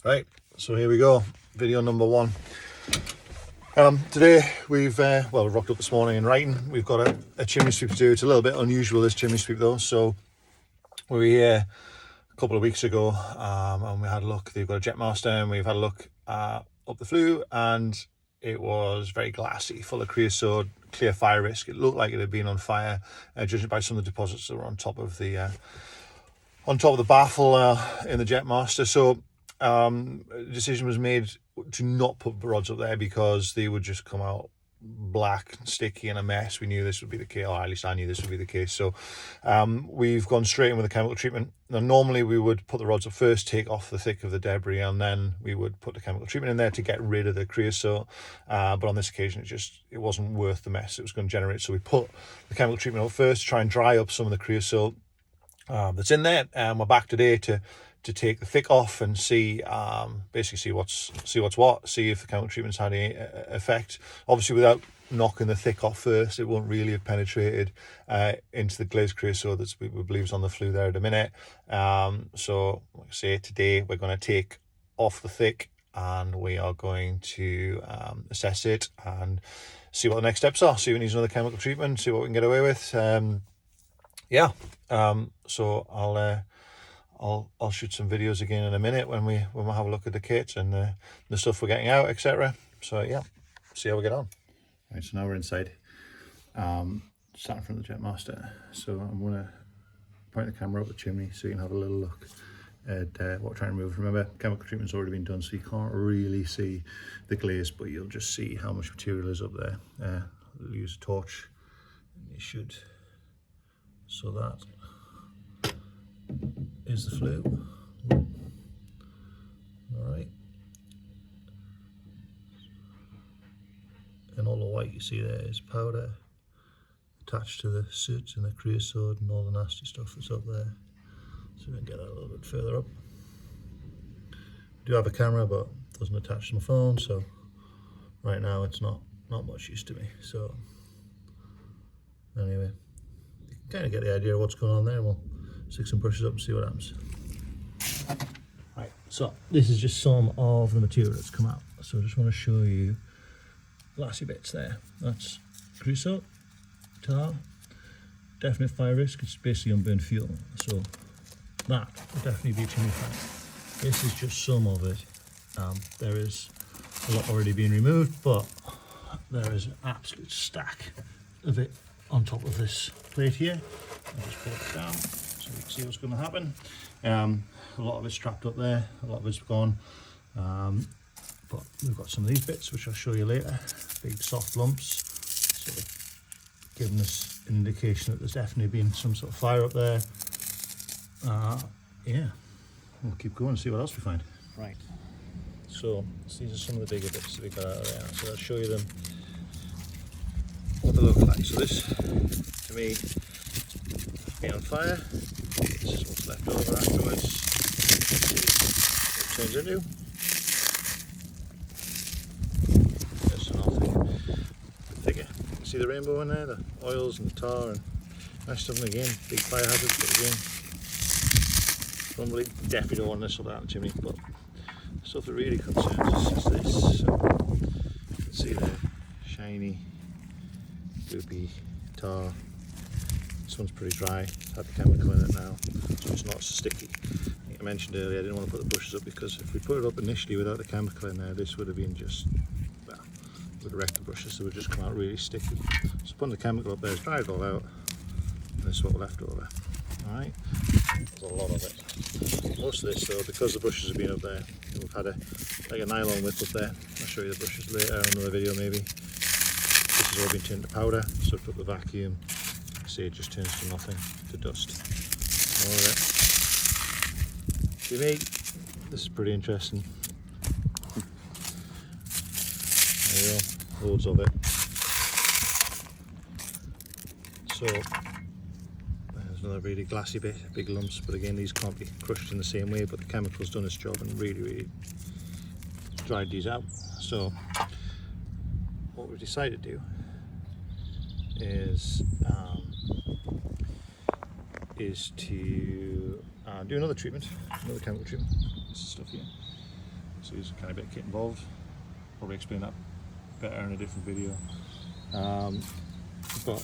Right, so here we go, video number one. Today we've rocked up this morning in Wrighton. We've got a chimney sweep to do. It's a little bit unusual, this chimney sweep though. So we were here a couple of weeks ago and we had a look. They've got a Jetmaster and we've had a look up the flue, and it was very glassy, full of creosote, clear fire risk. It looked like it had been on fire, judging by some of the deposits that were on top of the baffle in the Jetmaster. So a decision was made to not put rods up there because they would just come out black, sticky, and a mess. We knew this would be the case, or at least I knew this would be the case. So we've gone straight in with a chemical treatment. Now normally we would put the rods up first, take off the thick of the debris, and then we would put the chemical treatment in there to get rid of the creosote. But on this occasion it wasn't worth the mess it was going to generate. So we put the chemical treatment up first to try and dry up some of the creosote that's in there. We're back today to take the thick off and see what's what, see if the chemical treatment's had any effect. Obviously without knocking the thick off first, it won't really have penetrated into the glazed creosote that we believe is on the flue there at a minute. So like I say, today we're going to take off the thick and we are going to assess it and see what the next steps are, see if it needs another chemical treatment, see what we can get away with. So I'll shoot some videos again in a minute when we have a look at the kit and the stuff we're getting out, etc. So yeah, see how we get on. Right, so now we're inside, sat in front of the Jetmaster. So I'm going to point the camera up the chimney so you can have a little look at what we're trying to remove. Remember, chemical treatment's already been done, so you can't really see the glaze, but you'll just see how much material is up there. I'll use a torch, and you should. So that is the flue. Alright. And all the white you see there is powder attached to the soot and the creosote and all the nasty stuff that's up there. So we can get that a little bit further up. I do have a camera, but it doesn't attach to my phone, so right now it's not much use to me. So anyway, you can kind of get the idea of what's going on there. We'll stick some brushes up and see what happens. Right, so this is just some of the material that's come out. So I just want to show you glassy bits there. That's creosote, tar, definite fire risk. It's basically unburned fuel. So that would definitely be chimney fire. This is just some of it. There is a lot already being removed, but there is an absolute stack of it on top of this plate here. I'll just pull it down so we can see what's going to happen. A lot of it's trapped up there, a lot of it's gone, but we've got some of these bits which I'll show you later, big soft lumps, so giving us an indication that there's definitely been some sort of fire up there. Yeah, we'll keep going and see what else we find. Right, so these are some of the bigger bits that we got out of there, so I'll show you them, what they look like. So this, to me, been on fire. This is what's left over afterwards. Let's see what it turns into. There's nothing thicker. You can see the rainbow in there, the oils and the tar and nice stuff. Again, big fire hazard, but again, probably definitely don't want this up out the chimney. But the stuff that really concerns us is this. So you can see the shiny, goopy tar. This one's pretty dry, it's had the chemical in it now, so it's not so sticky. I mentioned earlier I didn't want to put the brushes up because if we put it up initially without the chemical in there, this would have been just, well, would have wrecked the brushes, so it would just come out really sticky. So putting the chemical up there has dried it all out, and this is what we're left over. Alright, there's a lot of it. Most of this though, because the brushes have been up there, we've had like a nylon whip up there. I'll show you the brushes later on another video maybe. This has all been turned to powder, so put the vacuum. See, it just turns to nothing, to dust. All of it. To me, this is pretty interesting. There you go, loads of it. So, there's another really glassy bit, big lumps, but again, these can't be crushed in the same way, but the chemical's done its job and really dried these out. So, what we've decided to do is to do another treatment, another chemical treatment. This stuff here. So there's kind of a bit of kit involved. Probably explain that better in a different video. But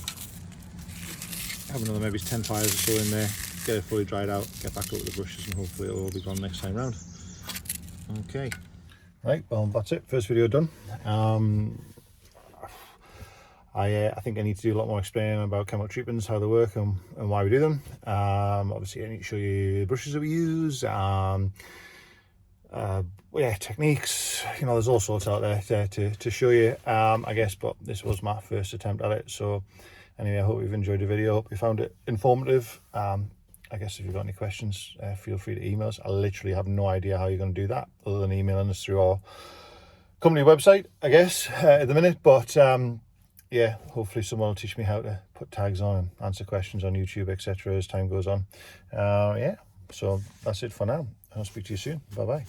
have another maybe 10 fires or so in there, get it fully dried out, get back up with the brushes, and hopefully it'll all be gone next time round. Okay, right, well that's it, first video done. I think I need to do a lot more explaining about chemical treatments, how they work and why we do them. Obviously I need to show you the brushes that we use, yeah, techniques, you know, there's all sorts out there to show you, I guess, but this was my first attempt at it. So anyway, I hope you've enjoyed the video, hope you found it informative. I guess if you've got any questions, feel free to email us. I literally have no idea how you're going to do that other than emailing us through our company website, I guess, at the minute. But yeah, hopefully someone will teach me how to put tags on and answer questions on YouTube, etc. as time goes on. Yeah, so that's it for now. I'll speak to you soon. Bye bye.